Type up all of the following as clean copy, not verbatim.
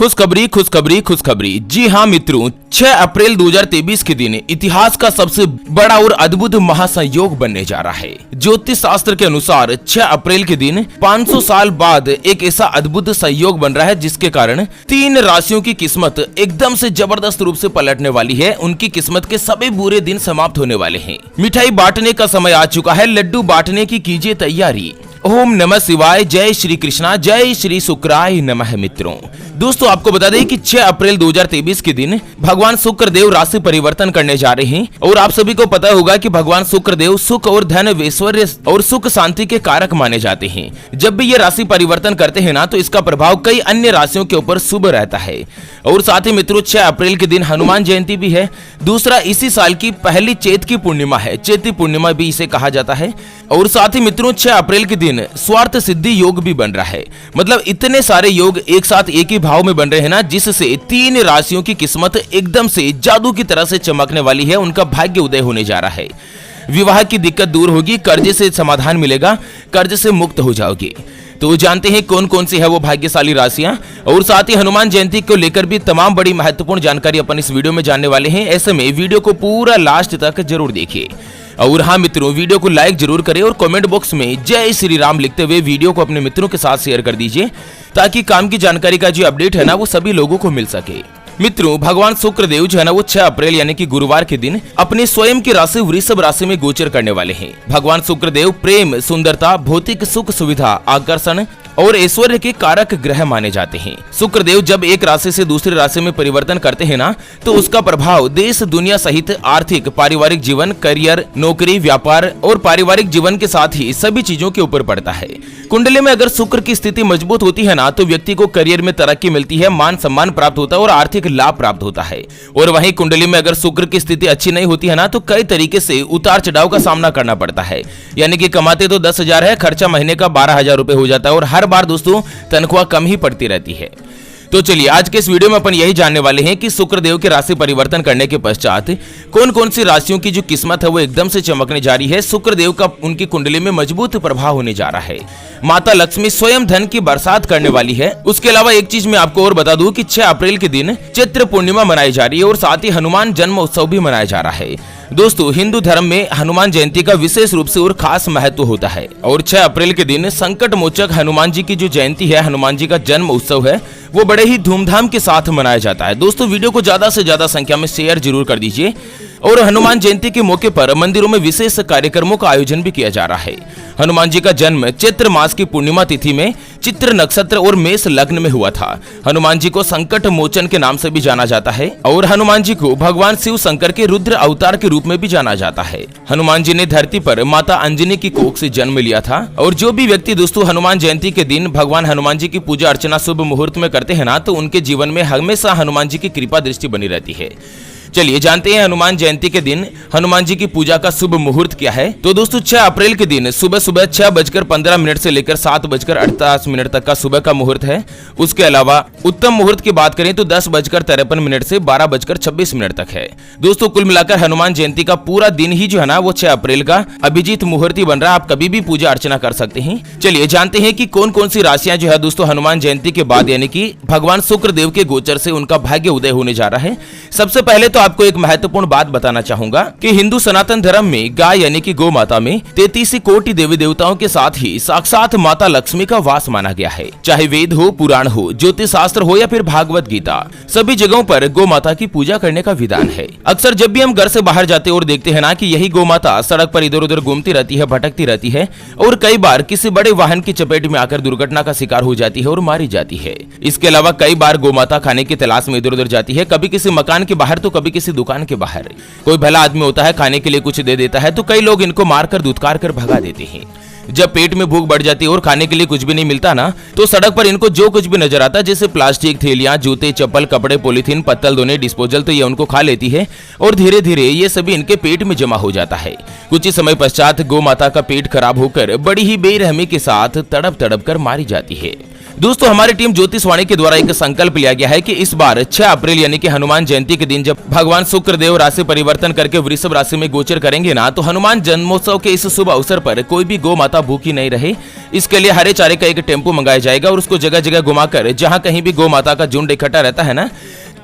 खुशखबरी खुशखबरी खुशखबरी। जी हाँ मित्रों, 6 अप्रैल 2023 के दिन इतिहास का सबसे बड़ा और अद्भुत महासंयोग बनने जा रहा है। ज्योतिष शास्त्र के अनुसार 6 अप्रैल के दिन 500 साल बाद एक ऐसा अद्भुत संयोग बन रहा है जिसके कारण 3 राशियों की किस्मत एकदम से जबरदस्त रूप से पलटने वाली है। उनकी किस्मत के सभी बुरे दिन समाप्त होने वाले हैं। मिठाई बांटने का समय आ चुका है, लड्डू बांटने की कीजिए तैयारी। ओम नमः शिवाय, जय श्री कृष्णा, जय श्री शुक्राय नमः। मित्रों दोस्तों, आपको बता दें कि 6 अप्रैल 2023 के दिन भगवान शुक्र देव राशि परिवर्तन करने जा रहे हैं। और आप सभी को पता होगा कि भगवान शुक्र देव सुख और धन, ऐश्वर्य और सुख शांति के कारक माने जाते हैं। जब भी ये राशि परिवर्तन करते हैं ना, तो इसका प्रभाव कई अन्य राशियों के ऊपर शुभ रहता है। और साथ ही मित्रों, 6 अप्रैल के दिन हनुमान जयंती भी है। दूसरा, इसी साल की पहली चैत की पूर्णिमा है, चैती पूर्णिमा भी इसे कहा जाता है। और साथ ही मित्रों, 6 अप्रैल के दिन स्वार्थ सिद्धि योग भी बन रहा है। मतलब इतने सारे योग एक साथ एक ही भाव में बन रहे हैं ना, जिससे 3 राशियों की किस्मत एकदम से जादू की तरह से चमकने वाली है। उनका भाग्य उदय होने जा रहा है। विवाह की दिक्कत दूर होगी, कर्जे से समाधान मिलेगा, कर्ज से मुक्त हो जाओगे। तो जानते हैं कौन कौन सी है वो भाग्यशाली राशियां। और साथ ही हनुमान जयंती को लेकर भी तमाम बड़ी महत्वपूर्ण जानकारी अपन इस वीडियो में जानने वाले हैं। ऐसे में वीडियो को पूरा लास्ट तक जरूर देखिए। और हाँ मित्रों, वीडियो को लाइक जरूर करें और कमेंट बॉक्स में जय श्री राम लिखते हुए वीडियो को अपने मित्रों के साथ शेयर कर दीजिए, ताकि काम की जानकारी का जो अपडेट है ना, वो सभी लोगों को मिल सके। मित्रों, भगवान शुक्र देव जो है ना, वो 6 अप्रैल यानी कि गुरुवार के दिन अपने स्वयं की राशि वृषभ राशि में गोचर करने वाले हैं। भगवान शुक्र देव प्रेम, सुंदरता, भौतिक सुख सुविधा, आकर्षण और ऐश्वर्य के कारक ग्रह माने जाते हैं। शुक्र देव जब एक राशि से दूसरी राशि में परिवर्तन करते हैं ना, तो उसका प्रभाव देश दुनिया सहित आर्थिक, पारिवारिक जीवन, करियर, नौकरी, व्यापार और पारिवारिक जीवन के साथ ही सभी चीजों के ऊपर पड़ता है। कुंडली में अगर शुक्र की स्थिति मजबूत होती है ना, तो व्यक्ति को करियर में तरक्की मिलती है, मान सम्मान प्राप्त होता है और आर्थिक लाभ प्राप्त होता है। और वहीं कुंडली में अगर शुक्र की स्थिति अच्छी नहीं होती है ना, तो कई तरीके से उतार चढ़ाव का सामना करना पड़ता है। यानी कि कमाते तो 10,000 है, खर्चा महीने का 12,000 रुपए हो जाता है और हर बार दोस्तों तनख्वाह कम ही पड़ती रहती है। तो चलिए, आज के इस वीडियो में अपन यही जानने वाले हैं कि शुक्र देव के राशि परिवर्तन करने के पश्चात कौन कौन सी राशियों की जो किस्मत है वो एकदम से चमकने जा रही है। शुक्र देव का उनकी कुंडली में मजबूत प्रभाव होने जा रहा है। माता लक्ष्मी स्वयं धन की बरसात करने वाली है। उसके अलावा एक चीज मैं आपको और बता दूं कि 6 अप्रैल के दिन चैत्र पूर्णिमा मनाई जा रही है और साथ ही हनुमान जन्म उत्सव भी मनाया जा रहा है। दोस्तों, हिंदू धर्म में हनुमान जयंती का विशेष रूप से और खास महत्व होता है। और 6 अप्रैल के दिन संकट मोचक हनुमान जी की जो जयंती है, हनुमान जी का जन्म उत्सव है, वो बड़े ही धूमधाम के साथ मनाया जाता है। दोस्तों, वीडियो को ज्यादा से ज्यादा संख्या में शेयर जरूर कर दीजिए। और हनुमान जयंती के मौके पर मंदिरों में विशेष कार्यक्रमों का आयोजन भी किया जा रहा है। हनुमान जी का जन्म चैत्र मास की पूर्णिमा तिथि में चित्र नक्षत्र और मेष लग्न में हुआ था। हनुमान जी को संकट मोचन के नाम से भी जाना जाता है और हनुमान जी को भगवान शिव शंकर के रुद्र अवतार के रूप में भी जाना जाता है। हनुमान जी ने धरती पर माता अंजनी की कोख से जन्म लिया था। और जो भी व्यक्ति दोस्तों हनुमान जयंती के दिन भगवान हनुमान जी की पूजा अर्चना शुभ मुहूर्त में करते हैं ना, तो उनके जीवन में हमेशा हनुमान जी की कृपा दृष्टि बनी रहती है। चलिए जानते हैं हनुमान जयंती के दिन हनुमान जी की पूजा का शुभ मुहूर्त क्या है। तो दोस्तों, 6 अप्रैल के दिन सुबह सुबह 6:15 से लेकर 7:48 तक का सुबह का मुहूर्त है। उसके अलावा उत्तम मुहूर्त की बात करें तो 10:53 से 12:26 तक है। दोस्तों, कुल मिलाकर हनुमान जयंती का पूरा दिन ही जो है ना, वो 6 अप्रैल का अभिजीत मुहूर्त ही बन रहा है। आप कभी भी पूजा अर्चना कर सकते हैं। चलिए जानते हैं कि कौन कौन सी राशियां जो है दोस्तों हनुमान जयंती के बाद यानी कि भगवान शुक्र देव के गोचर से उनका भाग्य उदय होने जा रहा है। सबसे पहले तो आपको एक महत्वपूर्ण बात बताना चाहूंगा कि हिंदू सनातन धर्म में गाय यानी कि गौ माता में 33 कोटि देवी देवताओं के साथ ही साक्षात माता लक्ष्मी का वास माना गया है। चाहे वेद हो, पुराण हो, ज्योतिष शास्त्र हो या फिर भागवत गीता, सभी जगहों पर गौ माता की पूजा करने का विधान है। अक्सर जब भी हम घर से बाहर जाते और देखते हैं ना कि यही गौ माता सड़क पर इधर उधर घूमती रहती है, भटकती रहती है और कई बार किसी बड़े वाहन की चपेट में आकर दुर्घटना का शिकार हो जाती है और मारी जाती है। इसके अलावा कई बार गौ माता खाने की तलाश में इधर उधर जाती है, कभी किसी मकान के बाहर तो कभी किसी दुकान के बाहर। कोई भला आदमी होता है, खाने के लिए कुछ दे देता है, तो कई लोग इनको मारकर दुत्कार कर भगा देते हैं। जब पेट में भूख बढ़ जाती है और खाने के लिए कुछ भी नहीं मिलता ना, तो सड़क पर इनको जो कुछ भी नजर आता है, जैसे प्लास्टिक, थैलियां, जूते, चप्पल, कपड़े, पॉलीथीन, पत्तल, दोने, डिस्पोजल, तो ये उनको खा लेती है और धीरे धीरे ये सभी इनके पेट में जमा हो जाता है। कुछ ही समय पश्चात गौ माता का पेट खराब होकर बड़ी ही बेरहमी के साथ तड़प तड़प कर मारी जाती है। दोस्तों हमारी टीम ज्योतिषवाणी के द्वारा एक संकल्प लिया गया है कि इस बार 6 अप्रैल यानी कि हनुमान जयंती के दिन जब भगवान शुक्र देव राशि परिवर्तन करके वृषभ राशि में गोचर करेंगे ना, तो हनुमान जन्मोत्सव के इस शुभ अवसर पर कोई भी गौ माता भूखी नहीं रहे। इसके लिए हरे चारे का एक टेम्पो मंगाया जाएगा और उसको जगह जगह घुमाकर जहाँ कहीं भी गौ माता का झुंड इकट्ठा रहता है ना,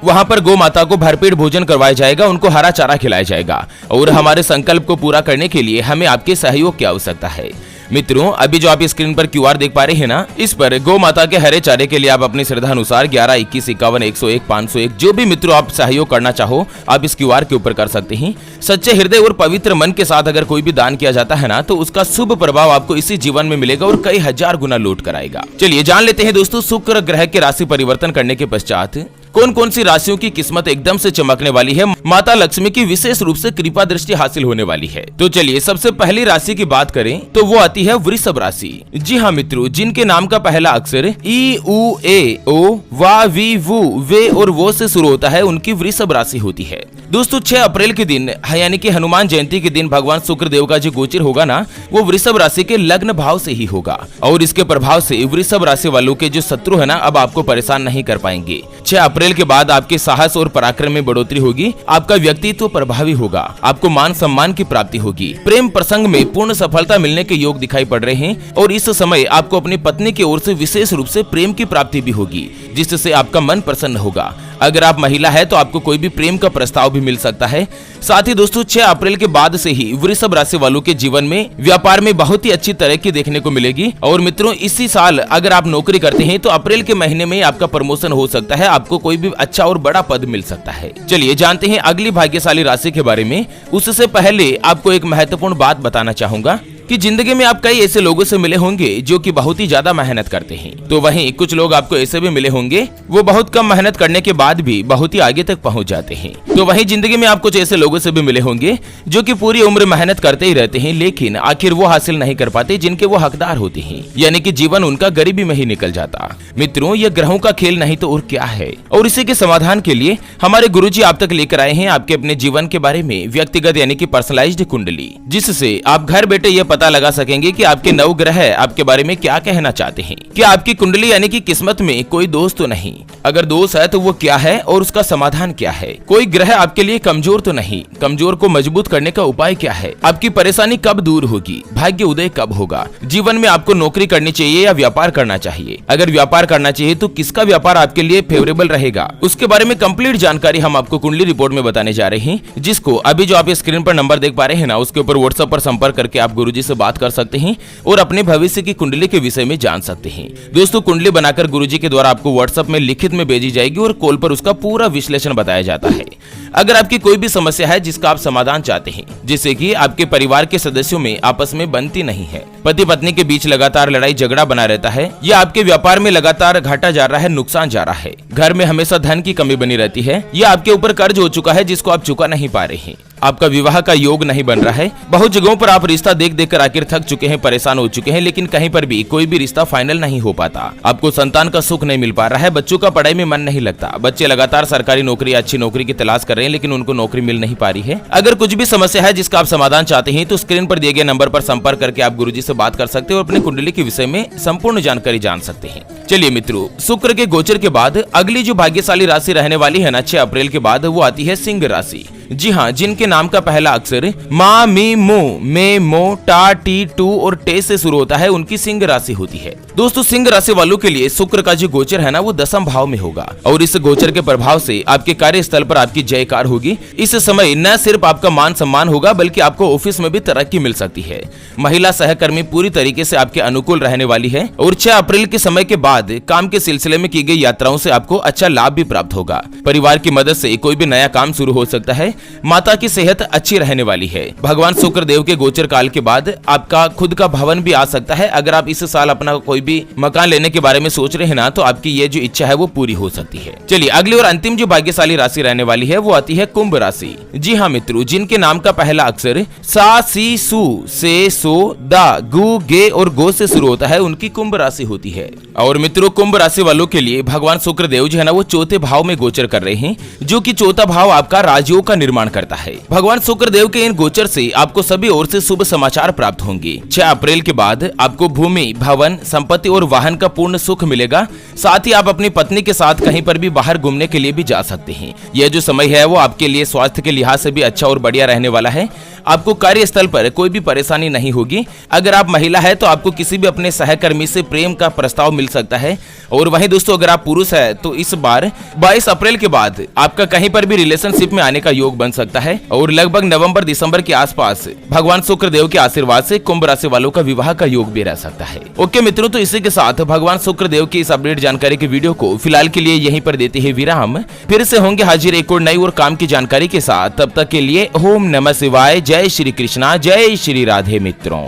वहां पर गौ माता को भरपेट भोजन करवाया जाएगा, उनको हरा चारा खिलाया जाएगा। और हमारे संकल्प को पूरा करने के लिए हमें आपके सहयोग की आवश्यकता है। मित्रों अभी जो आप स्क्रीन पर QR देख पा रहे हैं ना, इस पर गौ माता के हरे चारे के लिए आप अपनी श्रद्धा अनुसार 11, 21, 51, 101, 501 जो भी मित्रों आप सहयोग करना चाहो आप इस QR के ऊपर कर सकते हैं। सच्चे हृदय और पवित्र मन के साथ अगर कोई भी दान किया जाता है ना, तो उसका शुभ प्रभाव आपको इसी जीवन में मिलेगा और कई हजार गुना लौट कर आएगा। चलिए जान लेते हैं दोस्तों, शुक्र ग्रह के राशि परिवर्तन करने के पश्चात कौन कौन सी राशियों की किस्मत एकदम से चमकने वाली है, माता लक्ष्मी की विशेष रूप से कृपा दृष्टि हासिल होने वाली है। तो चलिए सबसे पहली राशि की बात करें तो वो आती है वृषभ राशि। जी हाँ मित्रों, जिनके नाम का पहला अक्षर ई उ ए ओ वा वी वु वे और वो से शुरू होता है, उनकी वृषभ राशि होती है। दोस्तों 6 अप्रैल के दिन यानी कि हनुमान जयंती के दिन भगवान शुक्र देव का जो गोचर होगा ना, वो वृषभ राशि के लग्न भाव से ही होगा और इसके प्रभाव से वृषभ राशि वालों के जो शत्रु है ना, अब आपको परेशान नहीं कर पाएंगे। 6 अप्रैल के बाद आपके साहस और पराक्रम में बढ़ोतरी होगी, आपका व्यक्तित्व प्रभावी होगा, आपको मान सम्मान की प्राप्ति होगी, प्रेम प्रसंग में पूर्ण सफलता मिलने के योग दिखाई पड़ रहे हैं और इस समय आपको अपनी पत्नी की ओर से विशेष रूप से प्रेम की प्राप्ति भी होगी, जिससे आपका मन प्रसन्न होगा। अगर आप महिला है तो आपको कोई भी प्रेम का प्रस्ताव भी मिल सकता है। साथ ही दोस्तों 6 अप्रैल के बाद से ही वृषभ राशि वालों के जीवन में व्यापार में बहुत ही अच्छी तरक्की देखने को मिलेगी। और मित्रों इसी साल अगर आप नौकरी करते हैं तो अप्रैल के महीने में आपका प्रमोशन हो सकता है, आपको कोई भी अच्छा और बड़ा पद मिल सकता है। चलिए जानते हैं अगली भाग्यशाली राशि के बारे में। उससे पहले आपको एक महत्वपूर्ण बात बताना चाहूंगा कि जिंदगी में आप कई ऐसे लोगों से मिले होंगे जो कि बहुत ही ज्यादा मेहनत करते हैं, तो वहीं कुछ लोग आपको ऐसे भी मिले होंगे वो बहुत कम मेहनत करने के बाद भी बहुत ही आगे तक पहुंच जाते हैं। तो वहीं जिंदगी में आप कुछ ऐसे लोगों से भी मिले होंगे जो कि पूरी उम्र मेहनत करते ही रहते हैं, लेकिन आखिर वो हासिल नहीं कर पाते जिनके वो हकदार होते हैं, यानी कि जीवन उनका गरीबी में ही निकल जाता। मित्रों ये ग्रहों का खेल नहीं तो और क्या है। और इसी के समाधान के लिए हमारे गुरुजी आप तक लेकर आए हैं आपके अपने जीवन के बारे में व्यक्तिगत यानी कि पर्सनलाइज्ड कुंडली, जिससे आप घर बैठे ये पता लगा सकेंगे कि आपके नवग्रह आपके बारे में क्या कहना चाहते हैं। क्या आपकी कुंडली यानी कि किस्मत में कोई दोष तो नहीं, अगर दोष है तो वो क्या है और उसका समाधान क्या है। कोई ग्रह आपके लिए कमजोर तो नहीं, कमजोर को मजबूत करने का उपाय क्या है। आपकी परेशानी कब दूर होगी, भाग्य उदय कब होगा। जीवन में आपको नौकरी करनी चाहिए या व्यापार करना चाहिए। अगर व्यापार करना चाहिए तो किसका व्यापार आपके लिए फेवरेबल रहेगा, उसके बारे में कंप्लीट जानकारी हम आपको कुंडली रिपोर्ट में बताने जा रहे हैं, जिसको अभी जो आप स्क्रीन पर नंबर देख पा रहे हैं ना, उसके ऊपर व्हाट्सएप पर संपर्क करके आप गुरुजी से बात कर सकते हैं और अपने भविष्य की कुंडली के विषय में जान सकते हैं। दोस्तों कुंडली बनाकर गुरुजी के द्वारा आपको व्हाट्सएप में लिखित में भेजी जाएगी और कॉल पर उसका पूरा विश्लेषण बताया जाता है। अगर आपकी कोई भी समस्या है जिसका आप समाधान चाहते हैं, जिससे कि आपके परिवार के सदस्यों में आपस में बनती नहीं है, पति पत्नी के बीच लगातार लड़ाई झगड़ा बना रहता है, या आपके व्यापार में लगातार घाटा जा रहा है, नुकसान जा रहा है, घर में हमेशा धन की कमी बनी रहती है, या आपके ऊपर कर्ज हो चुका है जिसको आप चुका नहीं पा रहे हैं, आपका विवाह का योग नहीं बन रहा है, बहुत जगहों पर आप रिश्ता देख देख कर आखिर थक चुके हैं, परेशान हो चुके हैं, लेकिन कहीं पर भी कोई भी रिश्ता फाइनल नहीं हो पाता, आपको संतान का सुख नहीं मिल पा रहा है, बच्चों का पढ़ाई में मन नहीं लगता, बच्चे लगातार सरकारी नौकरी या अच्छी नौकरी की तलाश कर रहे हैं लेकिन उनको नौकरी मिल नहीं पा रही है। अगर कुछ भी समस्या है जिसका आप समाधान चाहते हैं तो स्क्रीन पर दिए गए नंबर पर संपर्क करके आप गुरुजी से बात कर सकते हैं और अपने कुंडली के विषय में संपूर्ण जानकारी जान सकते हैं। चलिए मित्रों, शुक्र के गोचर के बाद अगली जो भाग्यशाली राशि रहने वाली है ना 6 अप्रैल के बाद, वो आती है सिंह राशि। जी हाँ, जिनके नाम का पहला अक्षर मा मी मो मे मो टा टी टू और टे से शुरू होता है, उनकी सिंह राशि होती है। दोस्तों सिंह राशि वालों के लिए शुक्र का जो गोचर है ना, वो 10वें भाव में होगा और इस गोचर के प्रभाव से आपके कार्यस्थल पर आपकी जयकार होगी। इस समय न सिर्फ आपका मान सम्मान होगा बल्कि आपको ऑफिस में भी तरक्की मिल सकती है। महिला सहकर्मी पूरी तरीके से आपके अनुकूल रहने वाली है और 6 अप्रैल के समय के बाद काम के सिलसिले में की गई यात्राओं से आपको अच्छा लाभ भी प्राप्त होगा। परिवार की मदद से कोई भी नया काम शुरू हो सकता है। माता की सेहत अच्छी रहने वाली है। भगवान शुक्र देव के गोचर काल के बाद आपका खुद का भवन भी आ सकता है। अगर आप इस साल अपना कोई भी मकान लेने के बारे में सोच रहे हैं ना, तो आपकी ये जो इच्छा है वो पूरी हो सकती है। चलिए अगली और अंतिम जो भाग्यशाली राशि रहने वाली है वो आती है कुंभ राशि। जी हाँ मित्रों, जिनके नाम का पहला अक्षर सा सी सु से सो दा गु गे और गो से शुरू होता है, उनकी कुंभ राशि होती है। और मित्रों कुंभ राशि वालों के लिए भगवान शुक्र देव जो है ना, वो चौथे भाव में गोचर कर रहे हैं, जो कि चौथा भाव आपका राजयोग का निर्माण करता है। भगवान शुक्रदेव के इन गोचर से आपको सभी ओर से शुभ समाचार प्राप्त होंगे। 6 अप्रैल के बाद आपको भूमि, भवन, संपत्ति और वाहन का पूर्ण सुख मिलेगा। साथ ही आप अपनी पत्नी के साथ कहीं पर भी बाहर घूमने के लिए भी जा सकते हैं। यह जो समय है वो आपके लिए स्वास्थ्य के लिहाज से भी अच्छा और बढ़िया रहने वाला है। आपको कार्यस्थल पर कोई भी परेशानी नहीं होगी। अगर आप महिला है तो आपको किसी भी अपने सहकर्मी से प्रेम का प्रस्ताव मिल सकता है। और वहीं दोस्तों अगर आप पुरुष है तो इस बार 22 अप्रैल के बाद आपका कहीं पर भी रिलेशनशिप में आने का योग बन सकता है। और लगभग नवंबर दिसंबर के आसपास भगवान शुक्रदेव के आशीर्वाद से कुंभ राशि वालों का विवाह का योग भी रह सकता है। ओके मित्रों, तो इसी के साथ भगवान शुक्रदेव की इस अपडेट जानकारी की वीडियो को फिलहाल के लिए यहीं पर देते हैं विराम। फिर से होंगे हाजिर एक और नई और काम की जानकारी के साथ। तब तक के लिए ओम नमः शिवाय, जय श्री कृष्णा, जय श्री राधे मित्रों।